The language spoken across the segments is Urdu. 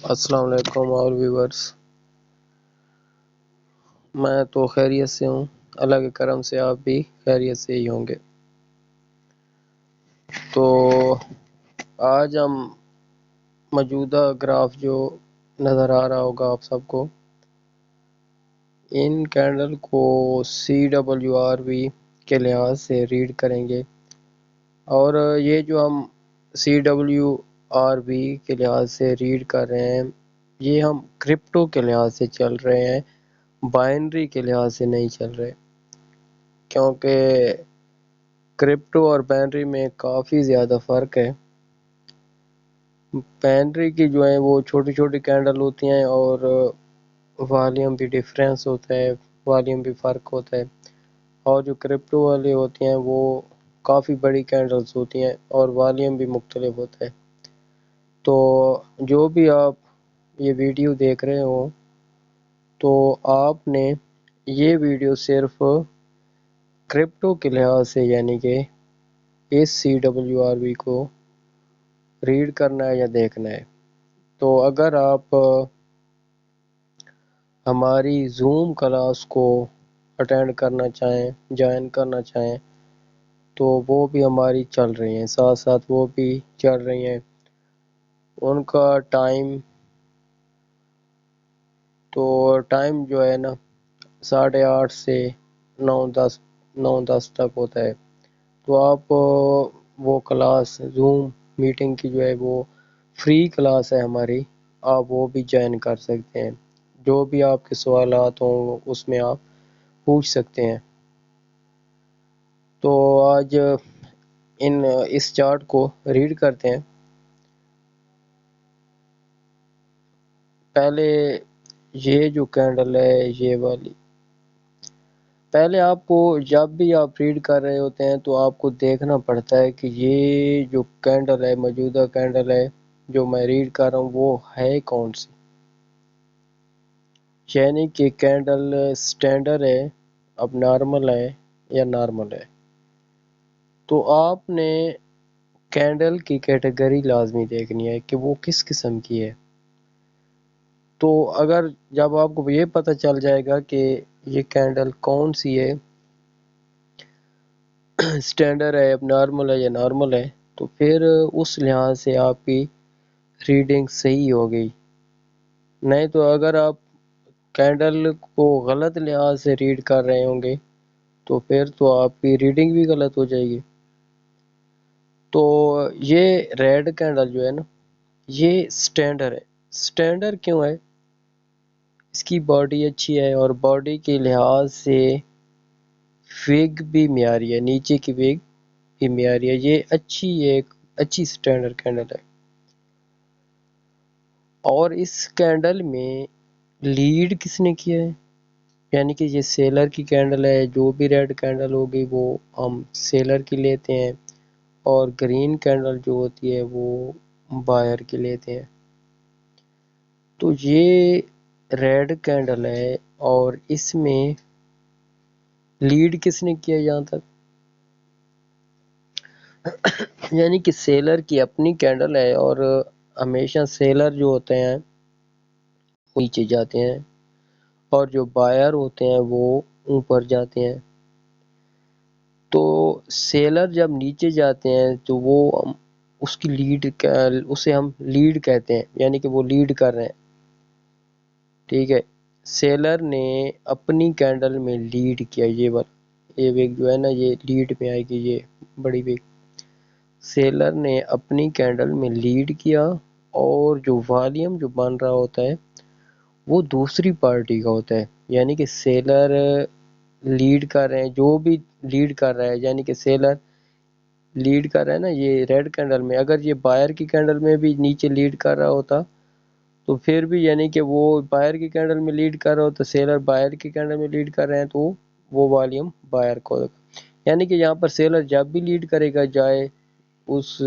السلام علیکم اور ویورز، میں تو خیریت سے ہوں، اللہ کے کرم سے آپ بھی خیریت سے ہی ہوں گے۔ تو آج ہم موجودہ گراف جو نظر آ رہا ہوگا آپ سب کو، ان کینڈل کو CWRV کے لحاظ سے ریڈ کریں گے، اور یہ جو ہم CWRV کے لحاظ سے ریڈ کر رہے ہیں یہ ہم کرپٹو کے لحاظ سے چل رہے ہیں، بائنری کے لحاظ سے نہیں چل رہے، کیونکہ کرپٹو اور بائنری میں کافی زیادہ فرق ہے۔ بائنری کی جو ہیں وہ چھوٹی چھوٹی کینڈل ہوتی ہیں اور والیوم بھی ڈیفرنس ہوتا ہے، والیوم بھی فرق ہوتا ہے، اور جو کرپٹو والے ہوتے ہیں وہ کافی بڑی کینڈلز ہوتی ہیں اور والیوم بھی مختلف ہوتا ہے۔ تو جو بھی آپ یہ ویڈیو دیکھ رہے ہوں تو آپ نے یہ ویڈیو صرف کرپٹو کے لحاظ سے یعنی کہ اس CWRV کو ریڈ کرنا ہے یا دیکھنا ہے۔ تو اگر آپ ہماری زوم کلاس کو اٹینڈ کرنا چاہیں، جوائن کرنا چاہیں، تو وہ بھی ہماری چل رہی ہیں، ساتھ ساتھ وہ بھی چل رہی ہیں۔ ان کا ٹائم جو ہے نا 8:30 سے 9:10 تک ہوتا ہے۔ تو آپ وہ کلاس زوم میٹنگ کی جو ہے وہ فری کلاس ہے ہماری، آپ وہ بھی جوائن کر سکتے ہیں، جو بھی آپ کے سوالات ہوں اس میں آپ پوچھ سکتے ہیں۔ تو آج اس چارٹ کو ریڈ کرتے ہیں۔ پہلے یہ جو کینڈل ہے یہ والی، پہلے آپ کو جب بھی آپ ریڈ کر رہے ہوتے ہیں تو آپ کو دیکھنا پڑتا ہے کہ یہ جو کینڈل ہے، موجودہ کینڈل ہے جو میں ریڈ کر رہا ہوں وہ ہے کون سی، یعنی کہ کینڈل سٹینڈرڈ ہے، اب نارمل ہے یا نارمل ہے۔ تو آپ نے کینڈل کی کیٹیگری لازمی دیکھنی ہے کہ وہ کس قسم کی ہے۔ تو اگر جب آپ کو یہ پتہ چل جائے گا کہ یہ کینڈل کون سی ہے، سٹینڈرڈ ہے، اب نارمل ہے یا نارمل ہے، تو پھر اس لحاظ سے آپ کی ریڈنگ صحیح ہو گئی۔ نہیں تو اگر آپ کینڈل کو غلط لحاظ سے ریڈ کر رہے ہوں گے تو پھر تو آپ کی ریڈنگ بھی غلط ہو جائے گی۔ تو یہ ریڈ کینڈل جو ہے نا یہ سٹینڈرڈ ہے۔ سٹینڈرڈ کیوں ہے؟ اس کی باڈی اچھی ہے اور باڈی کے لحاظ سے ویگ بھی معیاری ہے، نیچے کی ویگ بھی معیاری ہے، یہ اچھی سٹینڈرڈ کینڈل ہے۔ اور اس کینڈل میں لیڈ کس نے کیا ہے، یعنی کہ یہ سیلر کی کینڈل ہے، جو بھی ریڈ کینڈل ہوگی وہ ہم سیلر کی لیتے ہیں، اور گرین کینڈل جو ہوتی ہے وہ بائر کی لیتے ہیں۔ تو یہ ریڈ کینڈل ہے اور اس میں لیڈ کس نے کیا یہاں تک، یعنی کہ سیلر کی اپنی کینڈل ہے، اور ہمیشہ سیلر جو ہوتے ہیں نیچے جاتے ہیں اور جو بائر ہوتے ہیں وہ اوپر جاتے ہیں۔ تو سیلر جب نیچے جاتے ہیں تو وہ اسے ہم لیڈ کہتے ہیں، یعنی کہ وہ لیڈ کر رہے ہیں، ٹھیک ہے۔ سیلر نے اپنی کینڈل میں لیڈ کیا، یہ ویگ جو ہے نا یہ لیڈ میں آئے گی، یہ بڑی ویگ سیلر نے اپنی کینڈل میں لیڈ کیا، اور جو والیوم جو بن رہا ہوتا ہے وہ دوسری پارٹی کا ہوتا ہے، یعنی کہ سیلر لیڈ کر رہے ہیں، جو بھی لیڈ کر رہا ہے، یعنی کہ سیلر لیڈ کر رہا ہے نا یہ ریڈ کینڈل میں، اگر یہ بائر کی کینڈل میں بھی نیچے لیڈ کر رہا ہوتا تو پھر بھی یعنی کہ وہ بائر کی کینڈل میں لیڈ کر رہا ہوتا، سیلر بائر کی کینڈل میں لیڈ کر رہے ہیں تو وہ والیوم بائر کو ہوگا، یعنی کہ یہاں پر سیلر جب بھی لیڈ کرے گا، چاہے اس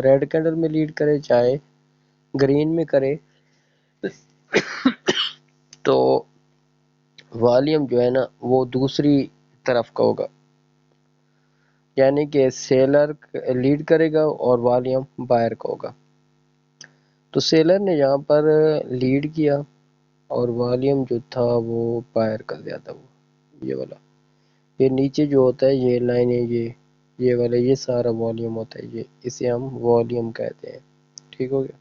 ریڈ کینڈل میں لیڈ کرے چاہے گرین میں کرے، تو والیوم جو ہے نا وہ دوسری طرف کا ہوگا، یعنی کہ سیلر لیڈ کرے گا اور والیوم بائر کا ہوگا۔ تو سیلر نے یہاں پر لیڈ کیا اور والیوم جو تھا وہ بائر کا زیادہ ہوا، یہ والا، یہ نیچے جو ہوتا ہے یہ لائن ہے، یہ والا یہ سارا والیوم ہوتا ہے، یہ اسے ہم والیوم کہتے ہیں، ٹھیک ہو گیا،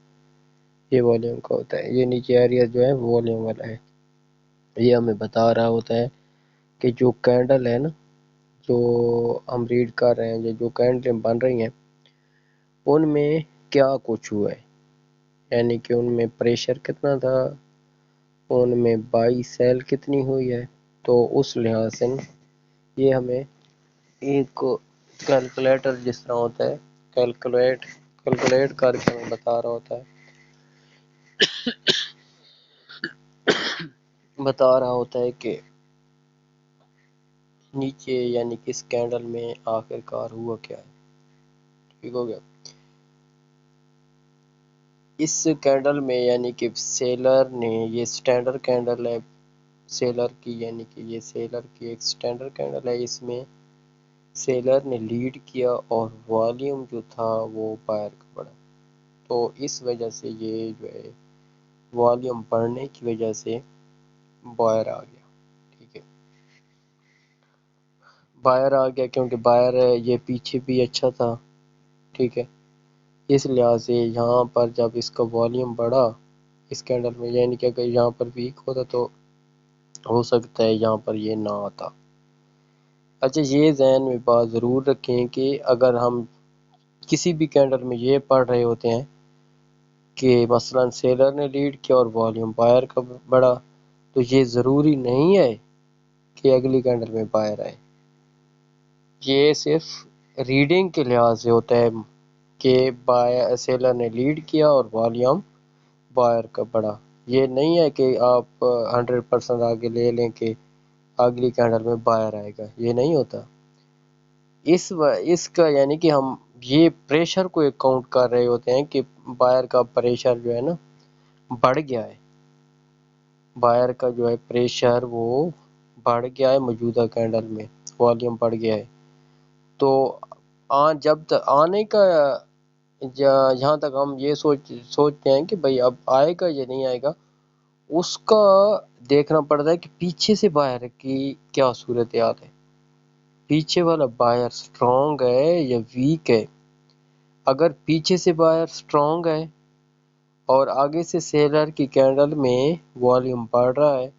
یہ والیوم کا ہوتا ہے، یہ نیچے ایریا جو ہے والیوم والا ہے، یہ ہمیں بتا رہا ہوتا ہے کہ جو کینڈل ہے نا، جو ہم ریڈ کر رہے ہیں، جو کینڈلیں بن رہی ہیں ان میں کیا کچھ ہوا ہے، یعنی کہ ان میں پریشر کتنا تھا، ان میں بائی سیل کتنی ہوئی ہے، تو اس لحاظ سے یہ ہمیں ایک کیلکولیٹر جس طرح ہوتا ہے کیلکولیٹ کر کے ہمیں بتا رہا ہوتا ہے، کہ نیچے یعنی کہ اس کینڈل میں آخر کار ہوا کیا ہے، ٹھیک ہو گیا۔ اس کینڈل میں یعنی کہ سیلر نے، یہ سٹینڈرڈ کینڈل ہے سیلر کی، یعنی کہ یہ سیلر کی ایک سٹینڈرڈ کینڈل ہے، اس میں سیلر نے لیڈ کیا اور والیوم جو تھا وہ بائر کا بڑھا، تو اس وجہ سے یہ جو ہے والیوم بڑھنے کی وجہ سے بائر آ گیا، ٹھیک ہے، بائر آ گیا کیونکہ بائر یہ پیچھے بھی اچھا تھا، ٹھیک ہے، اس لحاظ سے یہاں پر جب اس کا والیوم بڑھا اس کینڈل میں، یعنی کہ اگر یہاں پر ویک ہوتا تو ہو سکتا ہے یہاں پر یہ نہ آتا۔ اچھا یہ ذہن میں بات ضرور رکھیں کہ اگر ہم کسی بھی کینڈل میں یہ پڑھ رہے ہوتے ہیں کہ مثلا سیلر نے لیڈ کیا اور والیوم بائر کا بڑھا، تو یہ ضروری نہیں ہے کہ اگلی کینڈل میں بائر آئے، یہ صرف ریڈنگ کے لحاظ سے ہوتا ہے کہ سیلر نے لیڈ کیا اور والیوم بائر کا بڑھا، یہ نہیں ہے کہ آپ 100% آگے لے لیں کہ اگلی کینڈل میں بائر آئے گا، یہ نہیں ہوتا، اس کا یعنی کہ ہم یہ پریشر کو ایک کاؤنٹ کر رہے ہوتے ہیں کہ بائر کا پریشر جو ہے نا بڑھ گیا ہے، بائر کا جو ہے پریشر وہ بڑھ گیا ہے موجودہ کینڈل میں، والیوم بڑھ گیا ہے، تو جب تک آنے کا جہاں تک ہم یہ سوچتے ہیں کہ بھئی اب آئے گا یا نہیں آئے گا، اس کا دیکھنا پڑتا ہے کہ پیچھے سے بائر کی کیا صورتحال ہے، پیچھے والا بائر سٹرونگ ہے یا ویک ہے، اگر پیچھے سے بائر سٹرونگ ہے اور آگے سے سیلر کی کینڈل میں والیوم بڑھ رہا ہے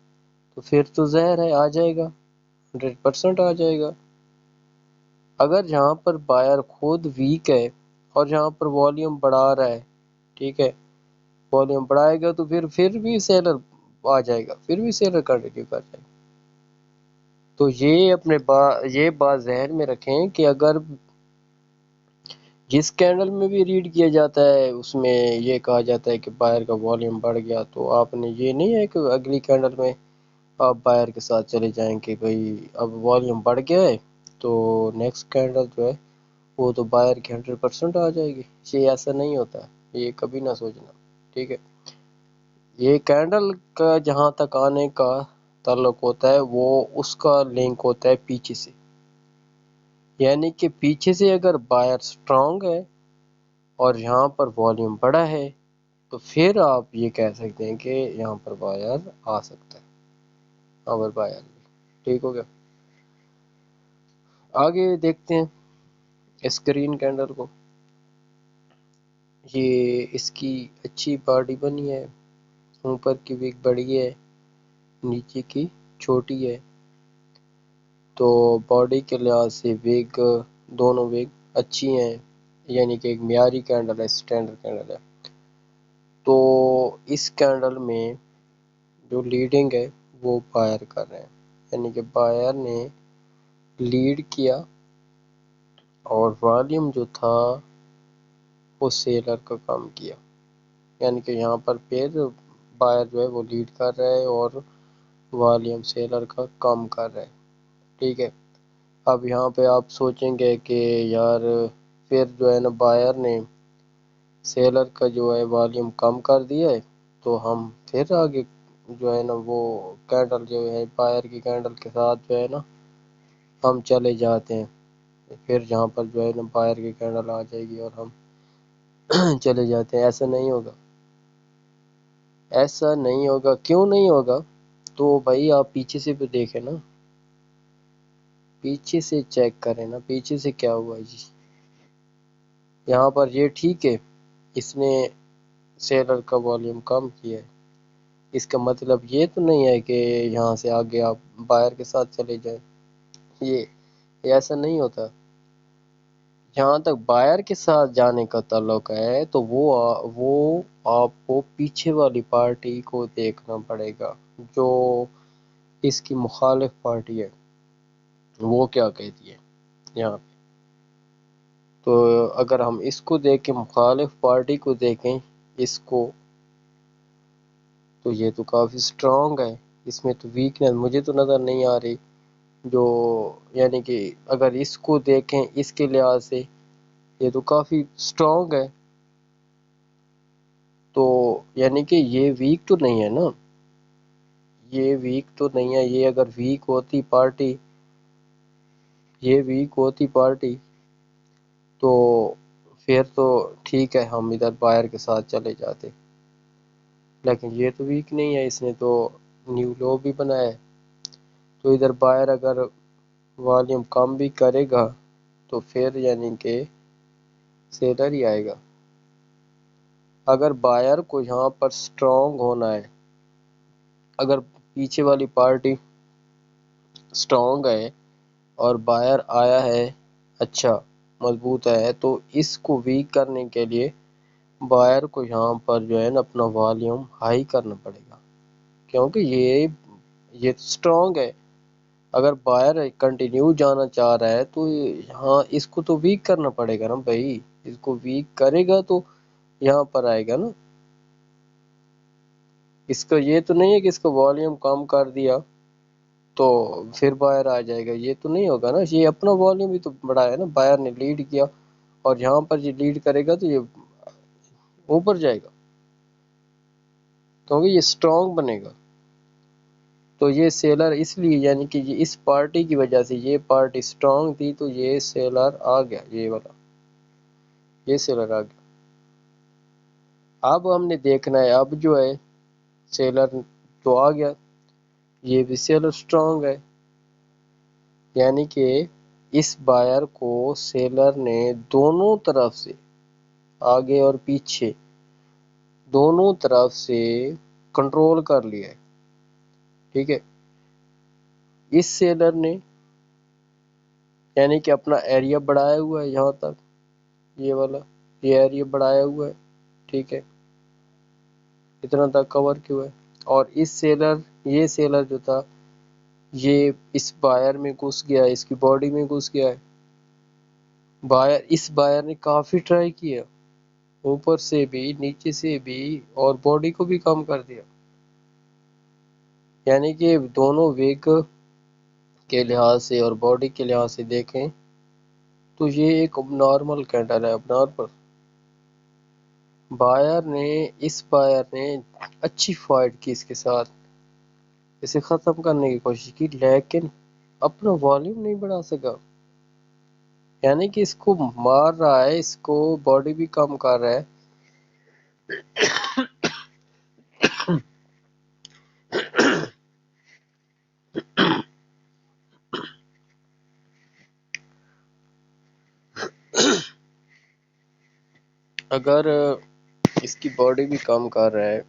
تو پھر تو ظاہر ہے آ جائے گا، 100% آ جائے گا، اگر جہاں پر بائر خود ویک ہے اور جہاں پر والیوم بڑھا رہا ہے، ٹھیک ہے، والیوم بڑھائے گا تو پھر بھی سیلر آ جائے گا، پھر بھی سیلر کنٹینیو کر جائے گا، تو یہ بات ذہن میں رکھیں کہ اگر جس کینڈل میں بھی ریڈ کیا جاتا ہے اس میں یہ کہا جاتا ہے کہ بائر کا والیوم بڑھ گیا، تو آپ نے یہ نہیں ہے کہ اگلی کینڈل میں آپ بائر کے ساتھ چلے جائیں کہ بھئی اب والیوم بڑھ گیا ہے تو نیکسٹ کینڈل جو ہے وہ تو بائر کی 100% آ جائے گی، یہ ایسا نہیں ہوتا، یہ کبھی نہ سوچنا، ٹھیک ہے، یہ کینڈل کا جہاں تک آنے کا تعلق ہوتا ہے وہ اس کا لنک ہوتا ہے پیچھے سے، یعنی کہ پیچھے سے اگر بائر سٹرونگ ہے اور یہاں پر والیوم بڑا ہے تو پھر آپ یہ کہہ سکتے ہیں کہ یہاں پر بائر آ سکتا ہے، یہاں پر بائر، ٹھیک ہو گیا۔ آگے دیکھتے ہیں اسکرین کینڈل کو، یہ اس کی اچھی باڈی بنی ہے، اوپر کی ویک بڑی ہے، نیچے کی چھوٹی ہے، تو باڈی کے لحاظ سے ویگ دونوں ویگ اچھی ہیں، یعنی کہ ایک معیاری کینڈل ہے، سٹینڈرڈ کینڈل ہے، تو اس کینڈل میں جو لیڈنگ ہے وہ بائر کر رہے ہیں، یعنی کہ بائر نے لیڈ کیا اور والیوم جو تھا وہ سیلر کا کام کیا، یعنی کہ یہاں پر پھر بائر جو ہے وہ لیڈ کر رہا ہے اور والیوم سیلر کا کام کر رہا ہے، ٹھیک ہے، اب یہاں پہ آپ سوچیں گے کہ یار پھر جو ہے نا بائر نے سیلر کا جو ہے والیوم کم کر دیا ہے تو ہم پھر آگے جو ہے نا وہ کینڈل جو ہے بائر کی کینڈل کے ساتھ جو ہے نا ہم چلے جاتے ہیں، پھر جہاں پر جو ہے نا بائر کی کینڈل آ جائے گی اور ہم چلے جاتے ہیں، ایسا نہیں ہوگا، ایسا نہیں ہوگا. کیوں نہیں ہوگا؟ تو بھائی آپ پیچھے سے بھی دیکھیں نا، پیچھے سے چیک کریں نا، پیچھے سے کیا ہوا جی. یہاں پر یہ ٹھیک ہے، اس نے سیلر کا والیوم کم کیا ہے، اس کا مطلب یہ تو نہیں ہے کہ یہاں سے آگے آپ بائر کے ساتھ چلے جائیں. یہ ایسا نہیں ہوتا. جہاں تک بائر کے ساتھ جانے کا تعلق ہے تو وہ آپ کو پیچھے والی پارٹی کو دیکھنا پڑے گا، جو اس کی مخالف پارٹی ہے وہ کیا کہتی ہے یہاں پہ. تو اگر ہم اس کو دیکھیں، مخالف پارٹی کو دیکھیں اس کو، تو یہ تو کافی سٹرونگ ہے، اس میں تو ویکنس مجھے تو نظر نہیں آ رہی. جو یعنی کہ اگر اس کو دیکھیں اس کے لحاظ سے یہ تو کافی سٹرونگ ہے، تو یعنی کہ یہ ویک تو نہیں ہے نا، یہ ویک تو نہیں ہے. یہ اگر ویک ہوتی پارٹی، یہ ویک ہوتی پارٹی تو پھر تو ٹھیک ہے، ہم ادھر بائر کے ساتھ چلے جاتے. لیکن یہ تو ویک نہیں ہے، اس نے تو نیو لو بھی بنایا ہے. تو ادھر بائر اگر والیوم کم بھی کرے گا تو پھر یعنی کہ سیلر ہی آئے گا. اگر بائر کو یہاں پر سٹرونگ ہونا ہے، اگر پیچھے والی پارٹی سٹرونگ ہے اور بائر آیا ہے اچھا مضبوط ہے، تو اس کو ویک کرنے کے لیے بائر کو یہاں پر جو ہے نا اپنا والیوم ہائی کرنا پڑے گا، کیونکہ یہ سٹرونگ ہے. اگر بائر کنٹینیو جانا چاہ رہا ہے تو یہاں اس کو تو ویک کرنا پڑے گا نا بھائی. اس کو ویک کرے گا تو یہاں پر آئے گا نا. اس کا یہ تو نہیں ہے کہ اس کا والیوم کم کر دیا تو پھر بائر آ جائے گا، یہ تو نہیں ہوگا نا. یہ اپنا والیوم بھی تو بڑھایا نا، بائر نے لیڈ کیا اور یہاں پر یہ لیڈ کرے گا تو یہ اوپر جائے گا کیونکہ یہ سٹرونگ بنے گا. تو یہ سیلر اس لیے یعنی کہ یہ اس پارٹی کی وجہ سے، یہ پارٹی سٹرونگ تھی تو یہ سیلر آ گیا، یہ والا یہ سیلر آ گیا. اب ہم نے دیکھنا ہے، اب جو ہے سیلر تو آ گیا، یہ بھی سیلر سٹرونگ ہے، یعنی کہ اس بائر کو سیلر نے دونوں طرف سے، آگے اور پیچھے دونوں طرف سے کنٹرول کر لیا ہے. ٹھیک ہے، اس سیلر نے یعنی کہ اپنا ایریا بڑھایا ہوا ہے، یہاں تک یہ والا یہ ایریا بڑھایا ہوا ہے. ٹھیک ہے، اتنا تک کور کیوں ہے. اور اس سیلر یہ سیلر جو تھا یہ اس بائر میں گھس گیا، اس کی باڈی میں گھس گیا ہے. اس بائر نے کافی ٹرائی کیا، اوپر سے بھی نیچے سے بھی، اور باڈی کو بھی کم کر دیا. یعنی کہ دونوں ویک کے لحاظ سے اور باڈی کے لحاظ سے دیکھیں تو یہ ایک نارمل کینڈل ہے. اب نارمل اس بائر نے اچھی فائٹ کی، اس کے ساتھ اسے ختم کرنے کی کوشش کی، لیکن اپنا والیوم نہیں بڑھا سکا. یعنی کہ اس کو مار رہا ہے، اس کو باڈی بھی کم کر رہا ہے. اگر اس کی باڈی بھی کم کر رہا ہے،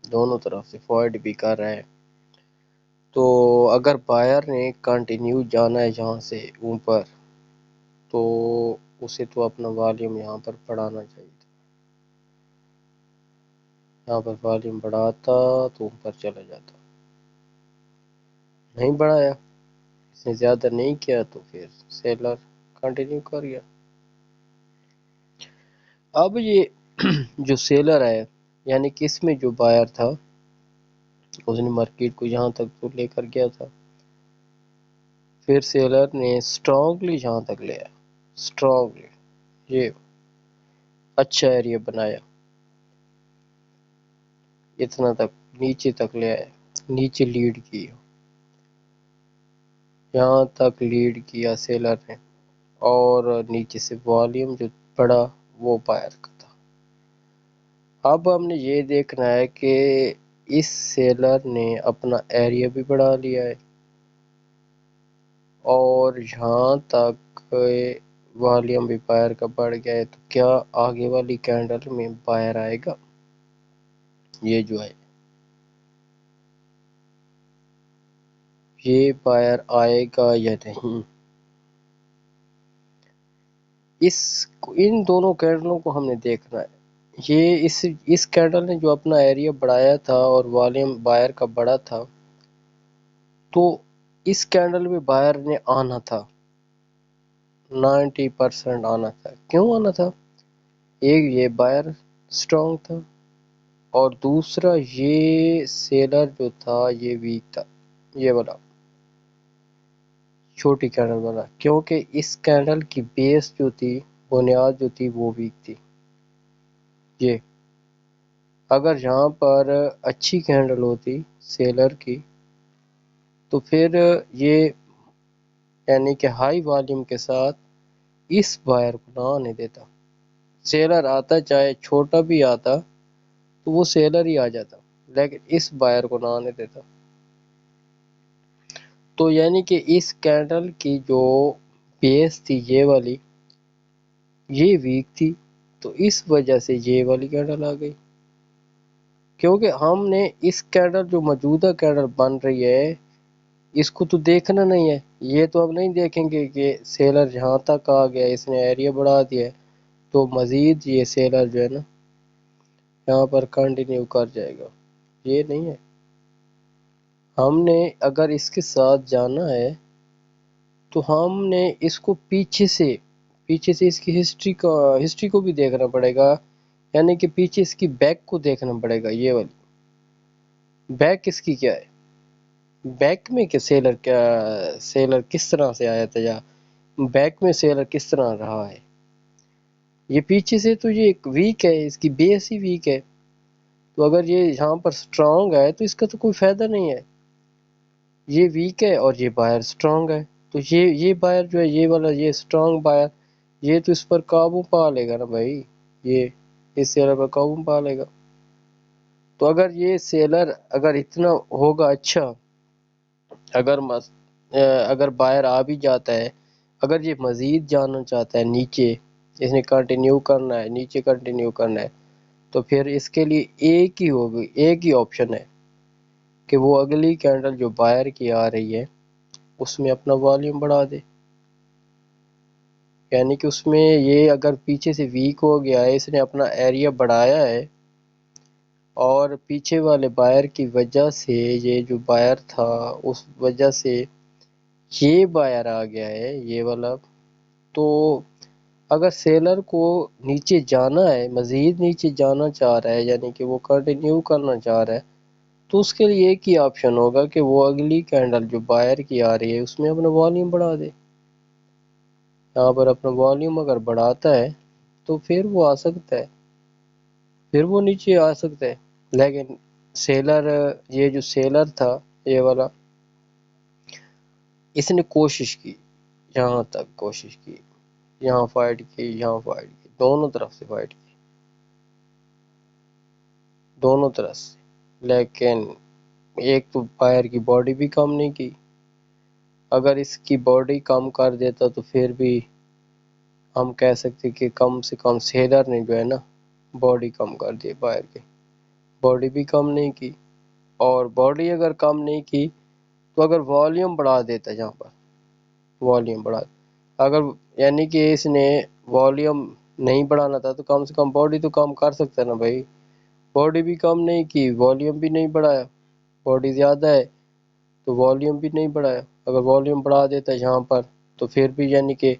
دونوں طرف سے فائٹ بھی کر رہا ہے، تو اگر بائر نے کنٹینیو جانا ہے یہاں سے اوپر تو اسے تو اپنا والیوم یہاں پر بڑھانا چاہیے تھا. یہاں پر والیوم بڑھاتا تو اوپر چلا جاتا، نہیں بڑھایا، اس نے زیادہ نہیں کیا تو پھر سیلر کنٹینیو کر گیا. اب یہ جو سیلر ہے یعنی کہ اس میں جو بائر تھا اس نے مارکیٹ کو یہاں تک تو لے کر گیا تھا، پھر سیلر نے سٹرونگلی یہاں تک لیا، سٹرونگلی یہ اچھا ایریا بنایا، اتنا تک نیچے تک لے آیا، نیچے لیڈ کی، یہاں تک لیڈ کیا سیلر نے. اور نیچے سے والیوم جو بڑا وہ بائر کا تھا. اب ہم نے یہ دیکھنا ہے کہ اس سیلر نے اپنا ایریا بھی بڑھا لیا ہے اور یہاں تک والیوم بھی بائر کا بڑھ گیا ہے، تو کیا آگے والی کینڈل میں بائر آئے گا؟ یہ جو ہے یہ بائر آئے گا یا نہیں؟ ان دونوں کینڈلوں کو ہم نے دیکھنا ہے۔ یہ اس کینڈل نے جو اپنا ایریا بڑھایا تھا اور والیوم بائر کا بڑا تھا، تو اس کینڈل میں بائر نے آنا تھا، 90% آنا تھا۔ کیوں آنا تھا؟ ایک یہ بائر سٹرونگ تھا اور دوسرا یہ سیلر جو تھا یہ ویک تھا، یہ والا چھوٹی کینڈل والا، کیونکہ اس کینڈل کی بیس جو تھی، بنیاد جو تھی وہ ویک تھی۔ یہ اگر یہاں پر اچھی کینڈل ہوتی سیلر کی تو پھر یہ یعنی کہ ہائی والیوم کے ساتھ اس بائر کو نہ آنے دیتا۔ سیلر آتا، چاہے چھوٹا بھی آتا تو وہ سیلر ہی آ جاتا، لیکن اس بائر کو نہ آنے دیتا۔ تو یعنی کہ اس کینڈل کی جو بیس تھی یہ والی، یہ ویک تھی، تو اس وجہ سے یہ والی کینڈل آ گئی۔ کیونکہ ہم نے اس کینڈل جو موجودہ کینڈل بن رہی ہے اس کو تو دیکھنا نہیں ہے، یہ تو اب نہیں دیکھیں گے کہ سیلر یہاں تک آ گیا، اس نے ایریا بڑھا دیا ہے تو مزید یہ سیلر جو ہے نا یہاں پر کنٹینیو کر جائے گا، یہ نہیں ہے۔ ہم نے اگر اس کے ساتھ جانا ہے تو ہم نے اس کو پیچھے سے اس کی ہسٹری کو بھی دیکھنا پڑے گا، یعنی کہ پیچھے اس کی بیک کو دیکھنا پڑے گا۔ یہ والی بیک اس کی کیا ہے، بیک میں کہ سیلر کس طرح سے آیا تھا یا بیک میں سیلر کس طرح رہا ہے۔ یہ پیچھے سے تو یہ ویک ہے، اس کی بیس ہی ویک ہے، تو اگر یہ یہاں پر سٹرونگ ہے تو اس کا تو کوئی فائدہ نہیں ہے۔ یہ ویک ہے اور یہ بائر سٹرونگ ہے، تو یہ بائر جو ہے یہ والا یہ سٹرونگ بائر، یہ تو اس پر قابو پا لے گا نا بھائی، یہ اس سیلر پر قابو پا لے گا۔ تو اگر یہ سیلر اگر اتنا ہوگا اچھا، اگر بائر آ بھی جاتا ہے، اگر یہ مزید جانا چاہتا ہے نیچے، اس نے کنٹینیو کرنا ہے، نیچے کنٹینیو کرنا ہے، تو پھر اس کے لیے ایک ہی آپشن ہے کہ وہ اگلی کینڈل جو بائر کی آ رہی ہے اس میں اپنا والیوم بڑھا دے، یعنی کہ اس میں یہ اگر پیچھے سے ویک ہو گیا ہے، اس نے اپنا ایریا بڑھایا ہے اور پیچھے والے بائر کی وجہ سے یہ جو بائر تھا اس وجہ سے یہ بائر آ گیا ہے یہ والا، تو اگر سیلر کو نیچے جانا ہے، مزید نیچے جانا چاہ رہا ہے، یعنی کہ وہ کنٹینیو کرنا چاہ رہا ہے، تو اس کے لیے ایک ہی آپشن ہوگا کہ وہ اگلی کینڈل جو بائر کی آ رہی ہے اس میں اپنا والیوم بڑھا دے۔ یہاں پر اپنا والیوم اگر بڑھاتا ہے تو پھر وہ آ سکتا ہے، پھر وہ نیچے آ سکتا ہے، لیکن یہ جو سیلر تھا یہ والا، اس نے کوشش کی، یہاں تک کوشش کی، یہاں فائٹ کی، یہاں فائٹ کی، دونوں طرف سے فائٹ کی، دونوں طرف سے، لیکن ایک تو بائر کی باڈی بھی کم نہیں کی۔ اگر اس کی باڈی کم کر دیتا تو پھر بھی ہم کہہ سکتے کہ کم سے کم سیلر نے جو ہے نا باڈی کم کر دی، بائر کی باڈی بھی کم نہیں کی، اور باڈی اگر کم نہیں کی تو اگر والیوم بڑھا دیتا، یہاں پر والیوم بڑھا، اگر یعنی کہ اس نے والیوم نہیں بڑھانا تھا تو کم سے کم باڈی تو کم کر سکتا ہے نا بھائی، باڈی بھی کم نہیں کی، والیوم بھی نہیں بڑھایا، باڈی زیادہ ہے تو والیوم بھی نہیں بڑھایا، اگر والیوم بڑھا دیتا یہاں پر تو پھر بھی یعنی کہ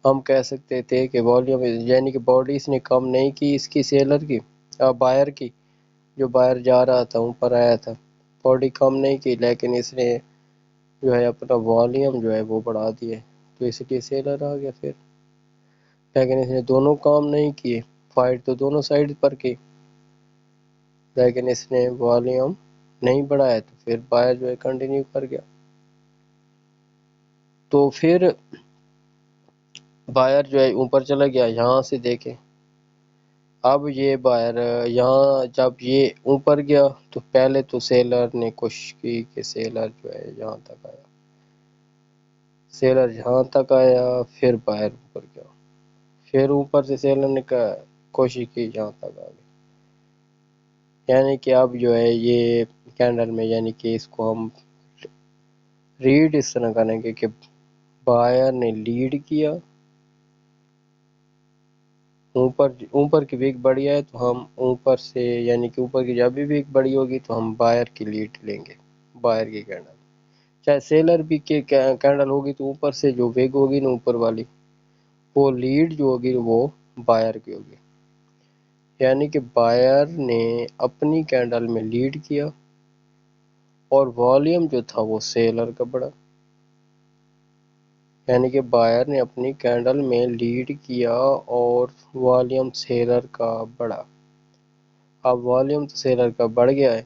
ہم کہہ سکتے تھے کہ والیوم یعنی کہ باڈی اس نے کم نہیں کی اس کی سیلر کی، بائر کی، جو بائر جا رہا تھا اوپر آیا تھا، باڈی کم نہیں کی، لیکن اس نے جو ہے اپنا والیوم جو ہے وہ بڑھا دیا، تو اس لیے سیلر آ گیا پھر، لیکن اس نے دونوں کام نہیں کیے، فائٹ تو دونوں سائڈ پر کی، لیکن اس نے والیوم نہیں بڑھایا تو پھر بائر جو ہے کنٹینیو کر گیا۔ تو پھر بائر جو ہے اوپر چلا گیا، یہاں سے دیکھیں اب یہ بائر یہاں جب یہ اوپر گیا تو پہلے تو سیلر نے کوشش کی کہ سیلر جو ہے یہاں تک آیا، سیلر یہاں تک آیا، پھر بائر اوپر گیا، پھر اوپر سے سیلر نے کوشش کی یہاں تک آ گیا، یعنی کہ اب جو ہے یہ کینڈل میں یعنی کہ اس کو ہم ریڈ اس طرح کریں گے کہ بائر نے لیڈ کیا، اوپر کی ویک بڑی ہے تو ہم اوپر سے یعنی کہ اوپر کی جب بھی ویک بڑی ہوگی تو ہم بائر کی لیڈ لیں گے، بائر کی کینڈل، چاہے سیلر بھی کی کینڈل ہوگی تو اوپر سے جو ویگ ہوگی نا اوپر والی وہ لیڈ جو ہوگی وہ بائر کی ہوگی، یعنی کہ بائر نے اپنی کینڈل میں لیڈ کیا اور والیوم جو تھا وہ سیلر کا بڑھا، یعنی کہ بائر نے اپنی کینڈل میں لیڈ کیا اور والیوم سیلر کا بڑھا۔ اب والیوم تو سیلر کا بڑھ گیا ہے،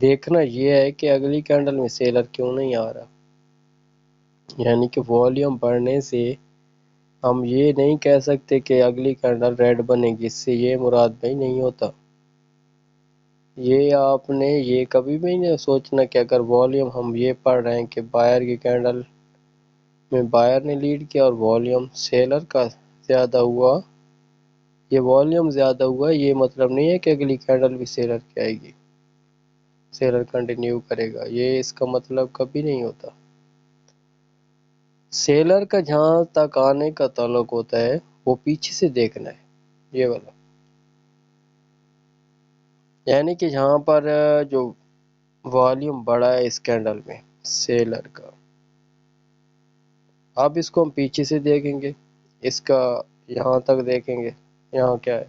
دیکھنا یہ ہے کہ اگلی کینڈل میں سیلر کیوں نہیں آ رہا، یعنی کہ والیوم بڑھنے سے ہم یہ نہیں کہہ سکتے کہ اگلی کینڈل ریڈ بنے گی، اس سے یہ مراد بھی نہیں ہوتا، یہ آپ نے یہ کبھی بھی نہیں سوچنا کہ اگر والیوم ہم یہ پڑھ رہے ہیں کہ بائر کی کینڈل میں بائر نے لیڈ کیا اور والیوم سیلر کا زیادہ ہوا، یہ والیوم زیادہ ہوا یہ مطلب نہیں ہے کہ اگلی کینڈل بھی سیلر کی آئے گی، سیلر کنٹینیو کرے گا، یہ اس کا مطلب کبھی نہیں ہوتا۔ سیلر کا جہاں تک آنے کا تعلق ہوتا ہے وہ پیچھے سے دیکھنا ہے، یہ والا، یعنی کہ جہاں پر جو والیوم بڑا ہے اس کینڈل میں سیلر کا، اب اس کو ہم پیچھے سے دیکھیں گے، اس کا یہاں تک دیکھیں گے، یہاں کیا ہے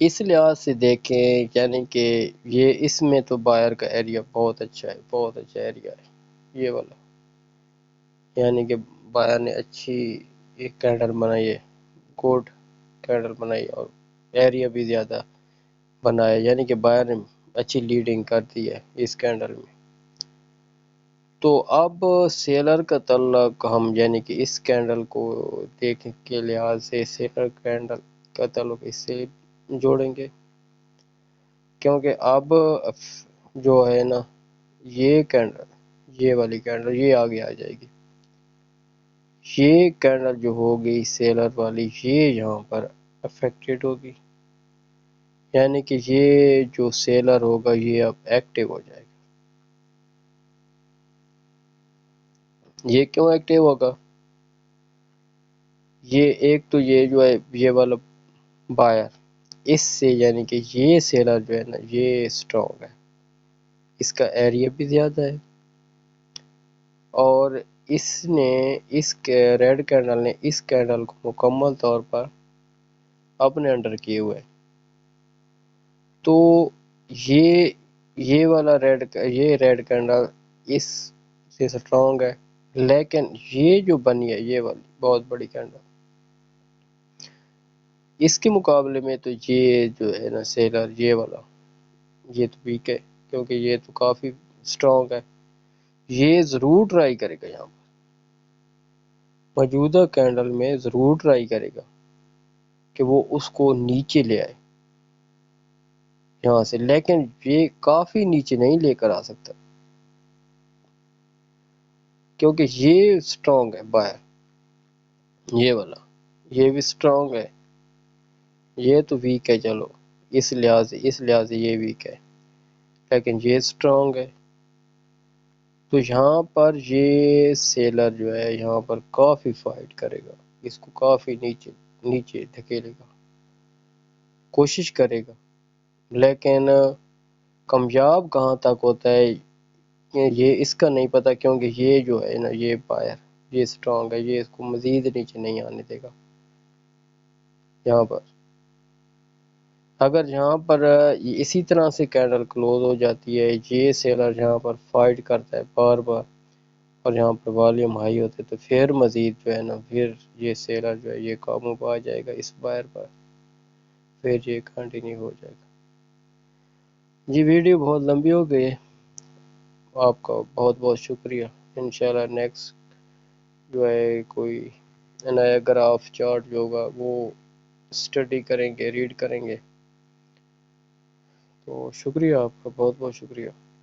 اس لحاظ سے دیکھیں، یعنی کہ یہ اس میں تو بائر کا ایریا بہت اچھا ہے، بہت اچھا ایریا ہے یہ والا، یعنی کہ بائر نے اچھی ایک کینڈل بنائی ہے، گڈ کینڈل بنائی اور ایریا بھی زیادہ بنایا، یعنی کہ بائر نے اچھی لیڈنگ کر دی ہے اس کینڈل میں۔ تو اب سیلر کا تعلق ہم یعنی کہ اس کینڈل کو دیکھنے کے لحاظ سے سیلر کینڈل کا تعلق اس سے جوڑیں گے، کیونکہ اب جو ہے نا یہ کینڈل، یہ والی کینڈل یہ آگے آ جائے گی، یہ کینڈل جو ہوگی سیلر والی یہ یہاں پر افیکٹڈ ہوگی، یعنی کہ یہ جو سیلر ہوگا یہ اب ایکٹیو ہو جائے گا، یہ کیوں ایکٹیو ہوگا، یہ ایک تو یہ جو ہے یہ والا بائر اس سے یعنی کہ یہ سیلر جو ہے نا یہ سٹرونگ ہے، اس کا ایریا بھی زیادہ ہے اور اس نے اس ریڈ کینڈل نے اس کینڈل کو مکمل طور پر اپنے انڈر کیے ہوئے، تو یہ والا یہ ریڈ کینڈل اس سے سٹرونگ ہے، لیکن یہ جو بنی ہے یہ والی بہت بڑی کینڈل اس کے مقابلے میں تو یہ جو ہے نا سیلر یہ والا یہ تو ویک ہے، کیونکہ یہ تو کافی سٹرونگ ہے، یہ ضرور ٹرائی کرے گا، یہاں پر موجودہ کینڈل میں ضرور ٹرائی کرے گا کہ وہ اس کو نیچے لے آئے یہاں سے، لیکن یہ کافی نیچے نہیں لے کر آ سکتا کیونکہ یہ سٹرونگ ہے بائر، یہ والا یہ بھی سٹرونگ ہے، یہ تو ویک ہے، چلو اس لحاظ سے یہ ویک ہے لیکن یہ سٹرونگ ہے، تو یہاں پر یہ سیلر جو ہے یہاں پر کافی فائٹ کرے گا، اس کو کافی نیچے دھکیلے گا، کوشش کرے گا، لیکن کامیاب کہاں تک ہوتا ہے یہ اس کا نہیں پتا، کیونکہ یہ جو ہے نا یہ بائر یہ سٹرونگ ہے، یہ اس کو مزید نیچے نہیں آنے دے گا، یہاں پر اگر یہاں پر اسی طرح سے کینڈل کلوز ہو جاتی ہے، یہ سیلر یہاں پر فائٹ کرتا ہے بار بار اور یہاں پر والیوم ہائی ہوتے تو پھر مزید جو ہے نا پھر یہ سیلر جو ہے یہ قابو پا جائے گا اس بائر پر، پھر یہ کنٹینیو ہو جائے گا۔ جی ویڈیو بہت لمبی ہو گئی ہے، آپ کا بہت بہت شکریہ، انشاءاللہ نیکسٹ جو ہے کوئی نیا گراف چارٹ جو ہوگا وہ اسٹڈی کریں گے، ریڈ کریں گے۔ تو شکریہ آپ کا، بہت بہت شکریہ۔